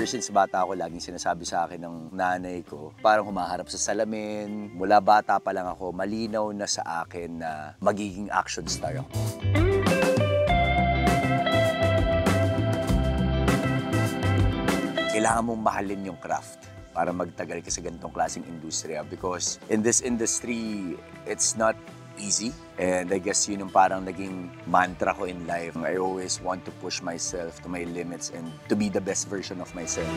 Ever since bata ako, laging sinasabi sa akin ng nanay ko, parang humaharap sa salamin. Mula bata pa lang ako, malinaw na sa akin na magiging action star ako. Kailangan mong mahalin yung craft para magtagal ka sa ganitong klaseng industriya because in this industry, it's not easy. And I guess yun yung parang naging mantra ko in life. I always want to push myself to my limits and to be the best version of myself.